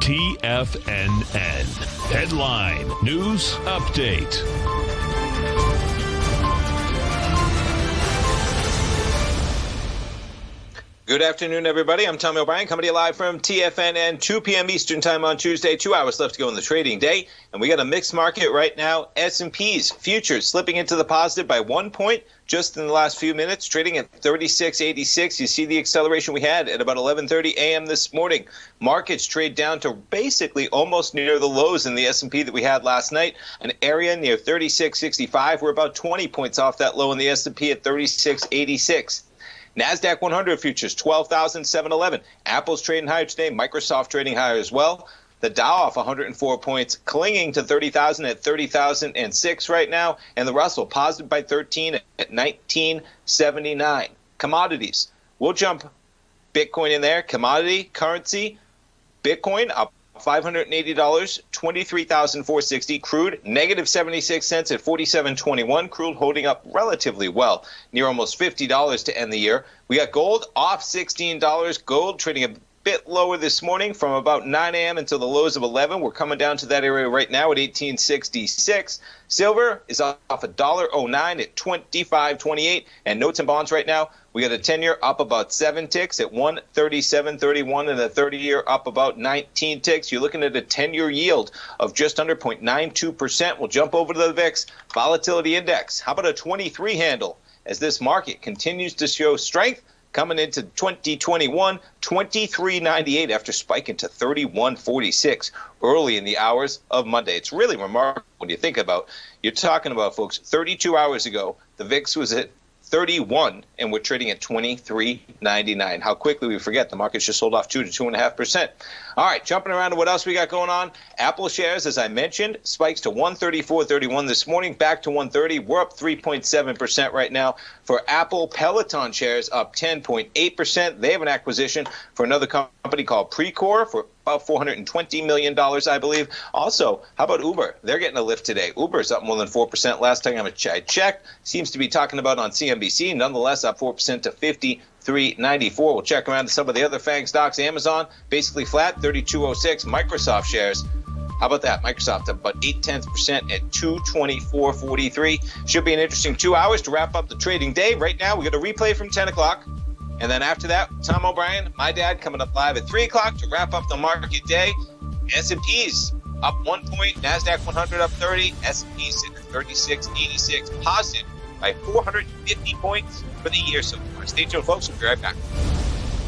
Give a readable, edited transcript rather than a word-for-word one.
TFNN. Headline News Update. Good afternoon, everybody. I'm Tommy O'Brien, coming to you live from TFNN, 2 p.m. Eastern Time on Tuesday. 2 hours left to go in the trading day. And we got a mixed market right now. S&P's futures slipping into the positive by 1 point just in the last few minutes, trading at 36.86. You see the acceleration we had at about 11:30 a.m. this morning. Markets trade down to basically almost near the lows in the S&P that we had last night. An area near 36.65. We're about 20 points off that low in the S&P at 36.86. NASDAQ 100 futures, 12,711. Apple's trading higher today. Microsoft trading higher as well. The Dow off 104 points, clinging to 30,000 at 30,006 right now. And the Russell positive by 13 at 1979. Commodities. We'll jump Bitcoin in there. Commodity, currency, Bitcoin up $580, 23,460. Crude, negative 76 cents at 47.21. Crude holding up relatively well, near almost $50 to end the year. We got gold off $16. Gold trading a bit lower this morning from about 9 a.m. until the lows of 11. We're coming down to that area right now at 1866. Silver is off $1.09 at 25.28. And notes and bonds right now, we got a 10-year up about 7 ticks at 137.31, and a 30-year up about 19 ticks. You're looking at a 10-year yield of just under 0.92%. We'll jump over to the VIX Volatility Index. How about a 23 handle as this market continues to show strength? Coming into 2021, 23.98 after spiking to 31.46 early in the hours of Monday. It's really remarkable when you think about, you're talking about, folks, 32 hours ago, the VIX was at 31, and we're trading at 23.99. How quickly we forget the market's just sold off 2 to 2.5%. All right, jumping around to what else we got going on. Apple shares, as I mentioned, spikes to 134.31 this morning, back to 130. We're up 3.7% right now for Apple. Peloton shares up 10.8%. They have an acquisition for another company called Precor for about $420 million, I believe. Also, how about Uber? They're getting a lift today. Uber's up more than 4% last time I checked. Seems to be talking about on CNBC. Nonetheless, up 4% to 53.94. We'll check around to some of the other FANG stocks. Amazon, basically flat, 32.06. Microsoft shares, how about that? Microsoft up about 0.8% at 224.43. Should be an interesting 2 hours to wrap up the trading day. Right now, we got a replay from 10 o'clock. And then after that, Tom O'Brien, my dad, coming up live at 3 o'clock to wrap up the market day. S&P's up 1 point. NASDAQ 100 up 30. S&P sitting at 36.86. Positive by 450 points for the year so far. Stay tuned, folks. We'll be right back.